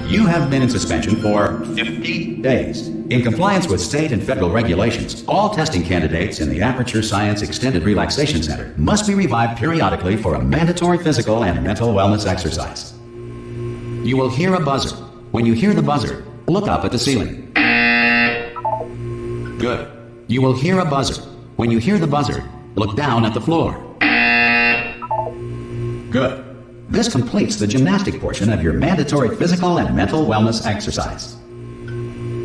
You have been in suspension for 50 days. In compliance with state and federal regulations, all testing candidates in the Aperture Science Extended Relaxation Center must be revived periodically for a mandatory physical and mental wellness exercise. You will hear a buzzer. When you hear the buzzer, look up at the ceiling. Good. You will hear a buzzer. When you hear the buzzer, look down at the floor. Good. This completes the gymnastic portion of your mandatory physical and mental wellness exercise.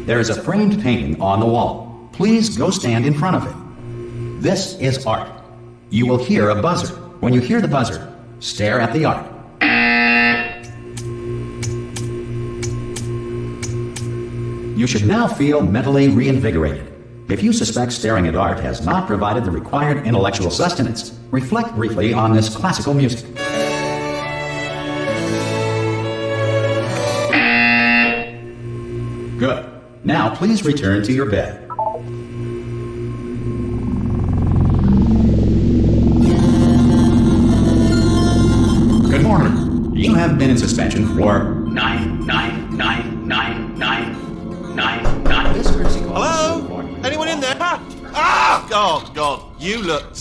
There is a framed painting on the wall. Please go stand in front of it. This is art. You will hear a buzzer. When you hear the buzzer, stare at the art. You should now feel mentally reinvigorated. If you suspect staring at art has not provided the required intellectual sustenance, reflect briefly on this classical music. Good. Now please return to your bed. Good morning. You have been in suspension for 9999999. This courtesy call. Hello? Anyone in there? Ah! Oh, God. You look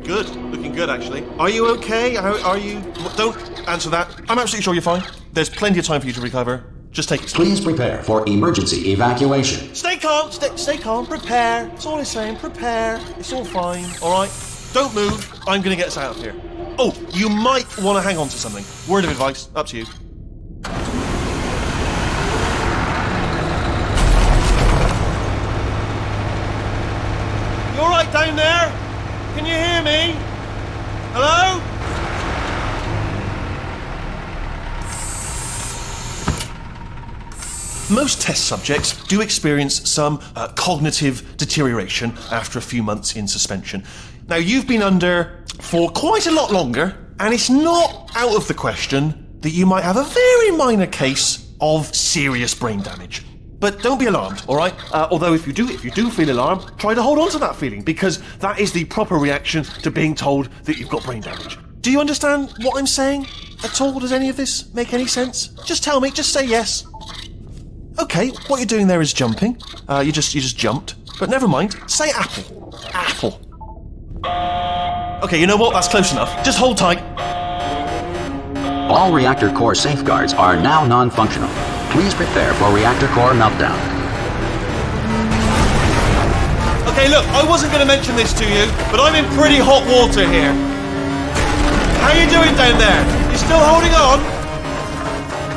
good. Looking good, actually. Are you okay? Are you... Don't answer that. I'm absolutely sure you're fine. There's plenty of time for you to recover. Just take it. Please prepare for emergency evacuation. Stay calm. Stay calm. Prepare. That's all I'm saying. Prepare. It's all fine. All right? Don't move. I'm going to get us out of here. Oh, you might want to hang on to something. Word of advice. Up to you. You all right down there? Can you hear me? Hello? Most test subjects do experience some cognitive deterioration after a few months in suspension. Now, you've been under for quite a lot longer, and it's not out of the question that you might have a very minor case of serious brain damage. But don't be alarmed, all right? Although if you do feel alarmed, try to hold on to that feeling, because that is the proper reaction to being told that you've got brain damage. Do you understand what I'm saying at all? Does any of this make any sense? Just tell me, just say yes. Okay, what you're doing there is jumping. You just jumped. But never mind. Say apple. Apple. Okay, you know what? That's close enough. Just hold tight. All reactor core safeguards are now non-functional. Please prepare for reactor core meltdown. Okay, look, I wasn't going to mention this to you, but I'm in pretty hot water here. How you doing down there? You still holding on?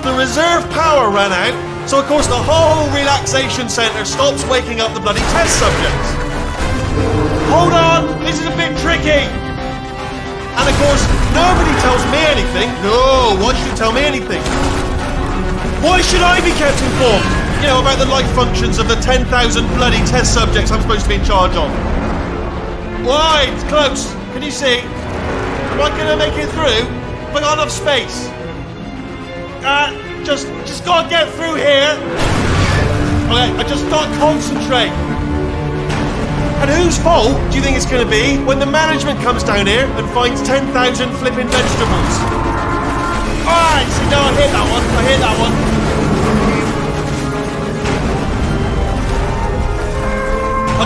The reserve power ran out. So, of course, the whole relaxation centre stops waking up the bloody test subjects. Hold on, this is a bit tricky. And, of course, nobody tells me anything. No, why should you tell me anything? Why should I be kept informed? You know, about the life functions of the 10,000 bloody test subjects I'm supposed to be in charge of. Why? It's close. Can you see? Am I going to make it through? Have I got enough space? Just gotta get through here. Okay, I just gotta concentrate. And whose fault do you think it's gonna be when the management comes down here and finds 10,000 flipping vegetables? Alright, see, no, I hit that one.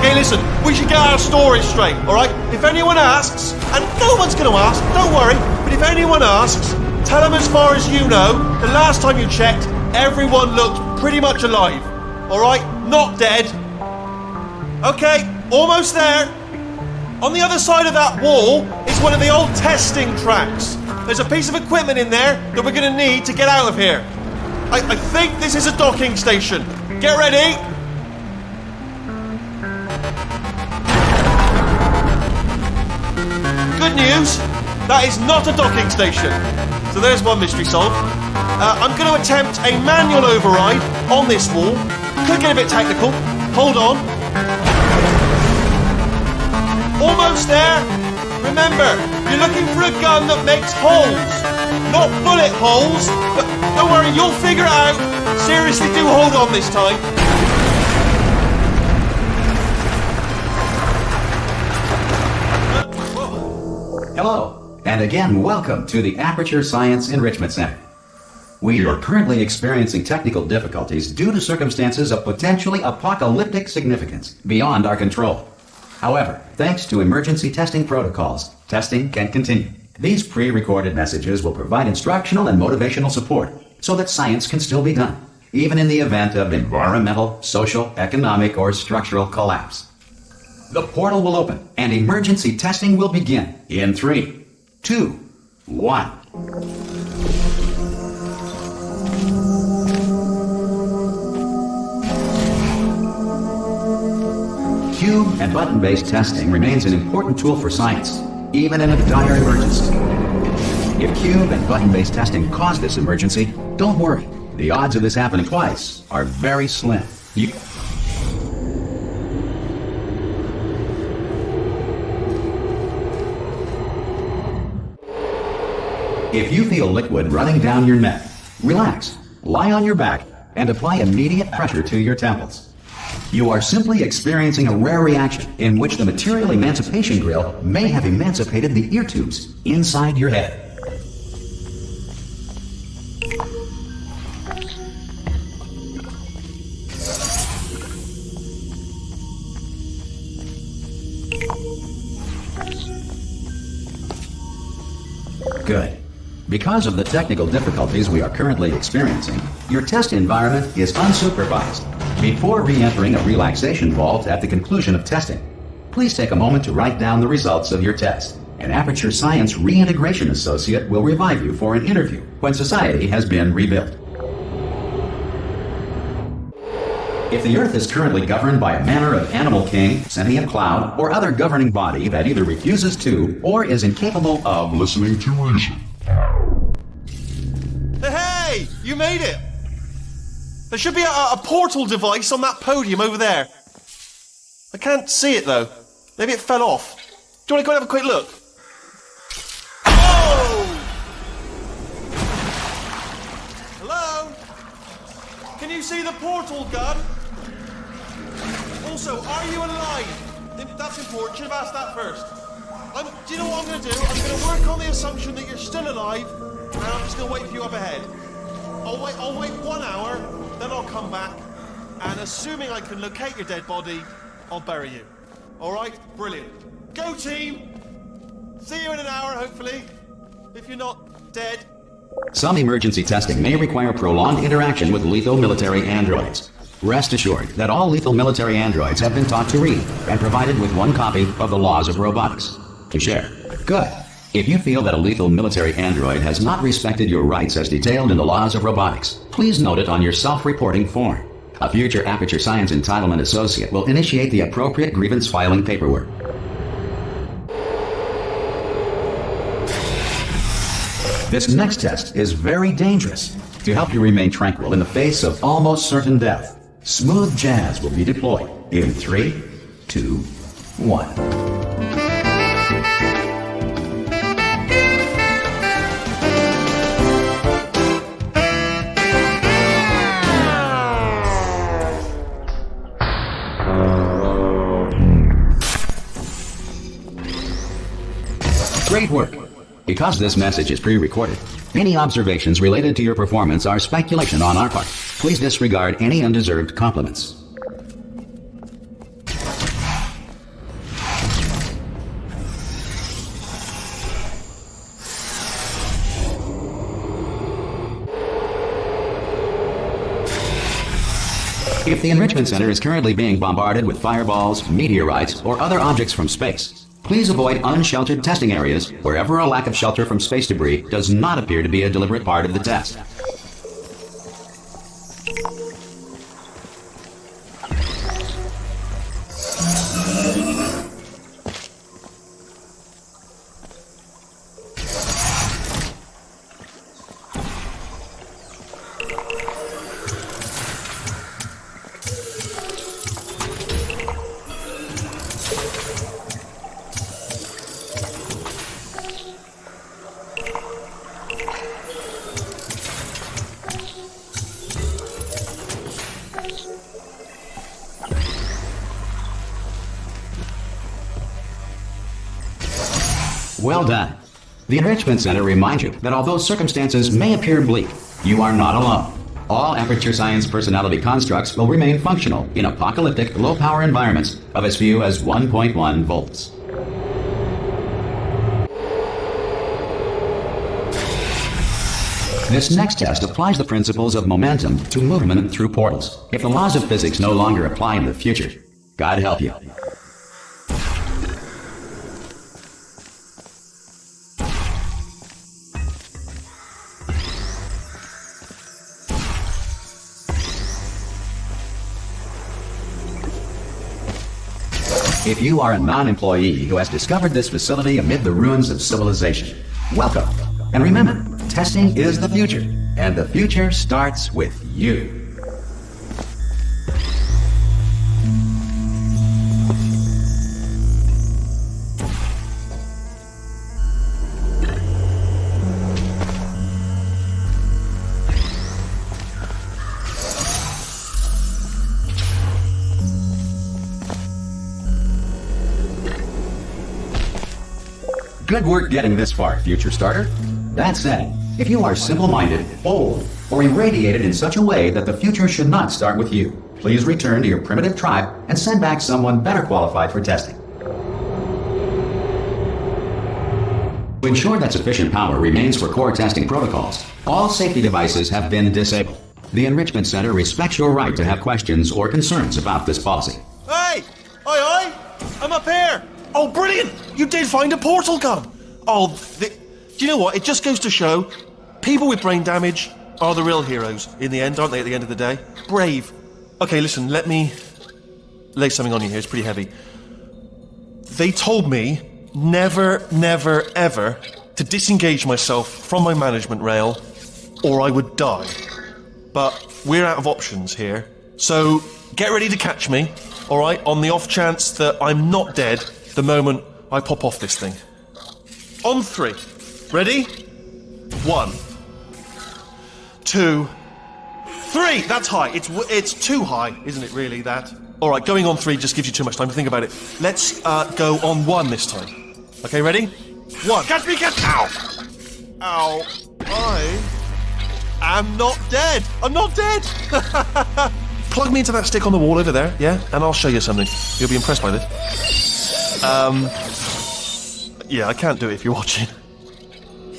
Okay, listen, we should get our stories straight, alright? If anyone asks, and no one's gonna ask, don't worry, but if anyone asks, tell them as far as you know, the last time you checked, everyone looked pretty much alive. Alright? Not dead. Okay, almost there. On the other side of that wall is one of the old testing tracks. There's a piece of equipment in there that we're going to need to get out of here. I think this is a docking station. Get ready. Good news, that is not a docking station. So there's one mystery solved. I'm going to attempt a manual override on this wall. Could get a bit technical. Hold on. Almost there. Remember, you're looking for a gun that makes holes. Not bullet holes, but don't worry, you'll figure it out. Seriously, do hold on this time. Hello, and again, welcome to the Aperture Science Enrichment Center. We are currently experiencing technical difficulties due to circumstances of potentially apocalyptic significance beyond our control. However, thanks to emergency testing protocols, testing can continue. These pre-recorded messages will provide instructional and motivational support so that science can still be done, even in the event of environmental, social, economic, or structural collapse. The portal will open and emergency testing will begin in 3, 2, 1. Cube and button-based testing remains an important tool for science, even in a dire emergency. If cube and button-based testing caused this emergency, don't worry. The odds of this happening twice are very slim. If you feel liquid running down your neck, relax, lie on your back, and apply immediate pressure to your temples. You are simply experiencing a rare reaction in which the material emancipation grill may have emancipated the ear tubes inside your head. Good. Because of the technical difficulties we are currently experiencing, your test environment is unsupervised. Before re-entering a relaxation vault at the conclusion of testing, please take a moment to write down the results of your test. An Aperture Science Reintegration Associate will revive you for an interview when society has been rebuilt. If the Earth is currently governed by a manner of animal king, sentient cloud, or other governing body that either refuses to or is incapable of listening to reason. Hey! You made it! There should be a portal device on that podium over there. I can't see it though. Maybe it fell off. Do you want to go and have a quick look? Oh! Hello? Can you see the portal, Gun? Also, are you alive? That's important. Should have asked that first. Do you know what I'm going to do? I'm going to work on the assumption that you're still alive, and I'm just going to wait for you up ahead. I'll wait 1 hour, then I'll come back, and assuming I can locate your dead body, I'll bury you. All right? Brilliant. Go, team! See you in an hour, hopefully. If you're not dead. Some emergency testing may require prolonged interaction with lethal military androids. Rest assured that all lethal military androids have been taught to read and provided with 1 copy of the Laws of Robotics to share. Good. If you feel that a lethal military android has not respected your rights as detailed in the Laws of Robotics, please note it on your self-reporting form. A future Aperture Science Entitlement Associate will initiate the appropriate grievance filing paperwork. This next test is very dangerous. To help you remain tranquil in the face of almost certain death, smooth jazz will be deployed in 3, 2, 1. Great work. Because this message is pre-recorded, any observations related to your performance are speculation on our part. Please disregard any undeserved compliments. If the Enrichment Center is currently being bombarded with fireballs, meteorites, or other objects from space, please avoid unsheltered testing areas wherever a lack of shelter from space debris does not appear to be a deliberate part of the test. Well done. The Enrichment Center reminds you that although circumstances may appear bleak, You are not alone. All Aperture Science personality constructs will remain functional in apocalyptic, low-power environments of as few as 1.1 volts. This next test applies the principles of momentum to movement through portals. If the laws of physics no longer apply in the future, God help you. If you are a non-employee who has discovered this facility amid the ruins of civilization, welcome. And remember, testing is the future, and the future starts with you. Good work getting this far, future starter. That said, if you are simple-minded, bold, or irradiated in such a way that the future should not start with you, please return to your primitive tribe and send back someone better qualified for testing. To ensure that sufficient power remains for core testing protocols, all safety devices have been disabled. The Enrichment Center respects your right to have questions or concerns about this policy. Hey! Oi, oi! I'm up here! Oh, brilliant! You did find a portal gun! Oh, do you know what? It just goes to show, people with brain damage are the real heroes in the end, aren't they, at the end of the day? Brave. Okay, listen, let me lay something on you here. It's pretty heavy. They told me never, never, ever to disengage myself from my management rail or I would die. But we're out of options here. So get ready to catch me, all right, on the off chance that I'm not dead the moment I pop off this thing. On 3. Ready? 1, 2, 3. That's high. It's too high, isn't it, really, that? All right, going on 3 just gives you too much time to think about it. Let's go on 1 this time. Okay, ready? 1. Catch me, catch... Ow! Ow. I am not dead. I'm not dead. Plug me into that stick on the wall over there, yeah? And I'll show you something. You'll be impressed by this. Yeah, I can't do it if you're watching.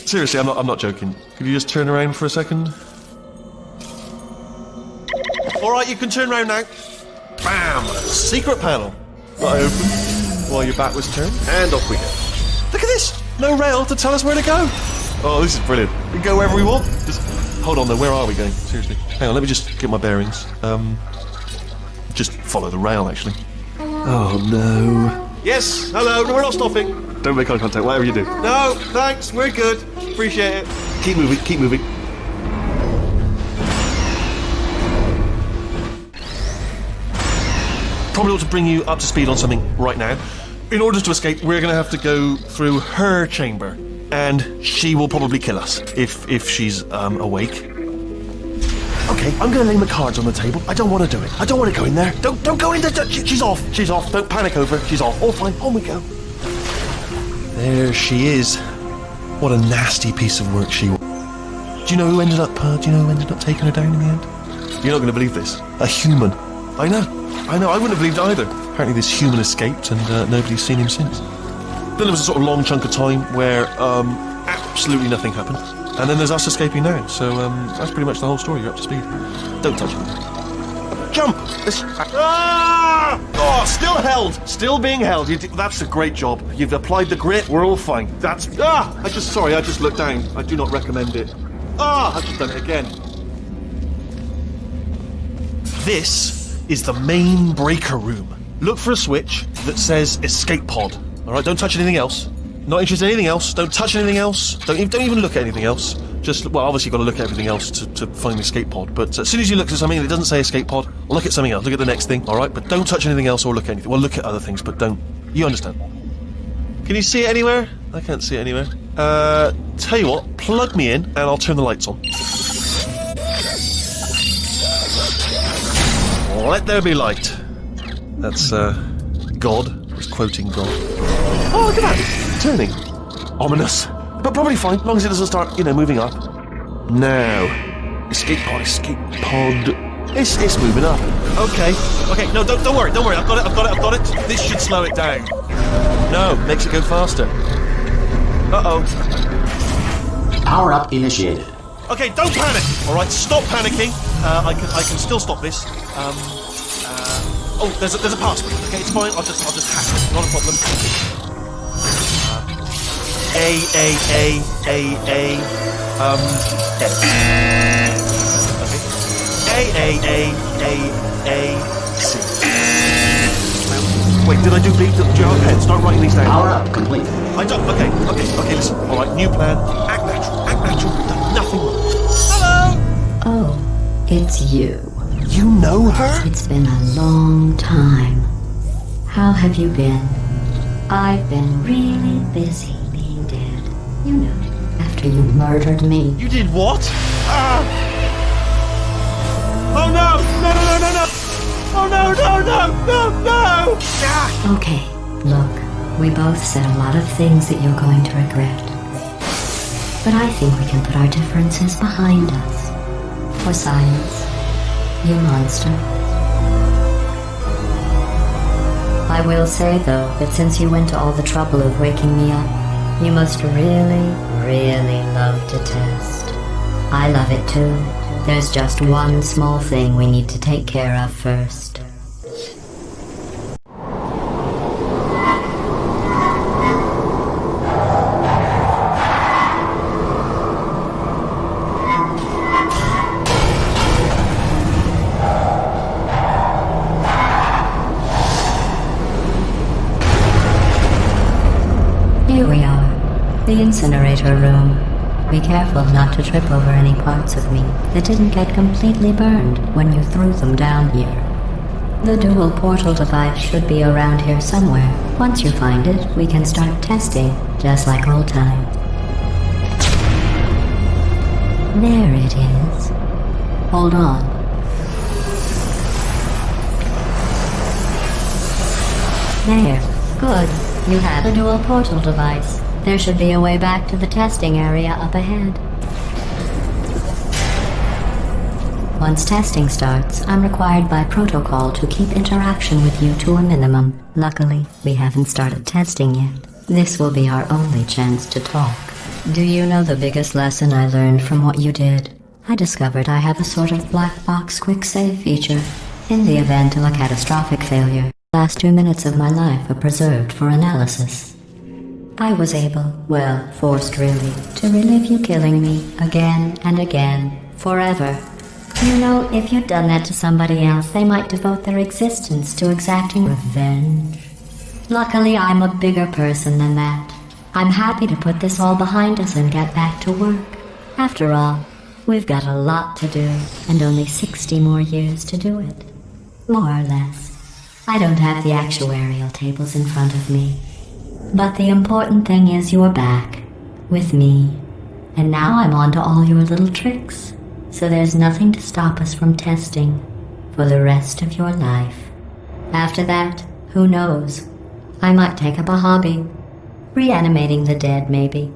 Seriously, I'm not joking. Could you just turn around for a second? Alright, you can turn around now. Bam! Secret panel. I open while your back was turned, and off we go. Look at this! No rail to tell us where to go. Oh, this is brilliant. We can go wherever we want. Just hold on though, where are we going? Seriously. Hang on, let me just get my bearings. Just follow the rail, actually. Oh no. Yes, hello, no, we're not stopping. Don't make eye contact, whatever you do. No, thanks, we're good. Appreciate it. Keep moving, keep moving. Probably ought to bring you up to speed on something right now. In order to escape, we're going to have to go through her chamber. And she will probably kill us, if she's awake. Okay, I'm going to lay my cards on the table. I don't want to do it. I don't want to go in there. Don't go in there. She's off. She's off. Don't panic over. She's off. All fine. On we go. There she is. What a nasty piece of work she was. Do you know who ended up taking her down in the end? You're not going to believe this. A human. I know. I wouldn't have believed it either. Apparently this human escaped and nobody's seen him since. Then there was a sort of long chunk of time where absolutely nothing happened. And then there's us escaping now. So that's pretty much the whole story. You're up to speed. Don't touch it. Jump! Ah! Oh, still held. Still being held. That's a great job. You've applied the grit. We're all fine. That's... I just looked down. I do not recommend it. I've just done it again. This is the main breaker room. Look for a switch that says escape pod. All right, don't touch anything else. Not interested in anything else. Don't touch anything else. Don't even look at anything else. Just, well, obviously you've got to look at everything else to find the escape pod. But as soon as you look at something that doesn't say escape pod, look at something else. Look at the next thing, all right? But don't touch anything else or look at anything. Well, look at other things, but don't. You understand. Can you see it anywhere? I can't see it anywhere. Tell you what, plug me in and I'll turn the lights on. Let there be light. That's, God. He's quoting God. Oh, look at that. Turning. Ominous. But probably fine, as long as it doesn't start, moving up. Now, Escape pod, escape pod. It's moving up. Okay, no, don't worry, I've got it. This should slow it down. No, makes it go faster. Uh-oh. Power up initiated. Okay, don't panic. All right, stop panicking. I can still stop this. Oh, there's a password. Okay, it's fine. I'll just hack it. Not a problem. A. Okay. C. Wait, did I do B? Do you have a pen? Start writing these down. Power up complete. I don't. Okay. Listen. All right, new plan. Act natural. Done nothing wrong. Hello. Oh, it's you. You know her? It's been a long time. How have you been? I've been really busy being dead. You know, after you murdered me. You did what? Ah! Oh no! No! Oh no! Ah! Okay, look, we both said a lot of things that you're going to regret. But I think we can put our differences behind us. For science, you monster. I will say, though, that since you went to all the trouble of waking me up, you must really, really love to test. I love it too. There's just one small thing we need to take care of first. Here we are, the incinerator room. Be careful not to trip over any parts of me that didn't get completely burned when you threw them down here. The dual portal device should be around here somewhere. Once you find it, we can start testing, just like old times. There it is. Hold on. There. Good. You have a dual portal device. There should be a way back to the testing area up ahead. Once testing starts, I'm required by protocol to keep interaction with you to a minimum. Luckily, we haven't started testing yet. This will be our only chance to talk. Do you know the biggest lesson I learned from what you did? I discovered I have a sort of black box quick save feature. In the event of a catastrophic failure, the last 2 minutes of my life are preserved for analysis. I was able, well, forced really, to relive you killing me again and again, forever. You know, if you'd done that to somebody else, they might devote their existence to exacting revenge. Luckily, I'm a bigger person than that. I'm happy to put this all behind us and get back to work. After all, we've got a lot to do, and only 60 more years to do it. More or less. I don't have the actuarial tables in front of me. But the important thing is you're back, with me. And now I'm on to all your little tricks. So there's nothing to stop us from testing for the rest of your life. After that, who knows? I might take up a hobby. Reanimating the dead, maybe.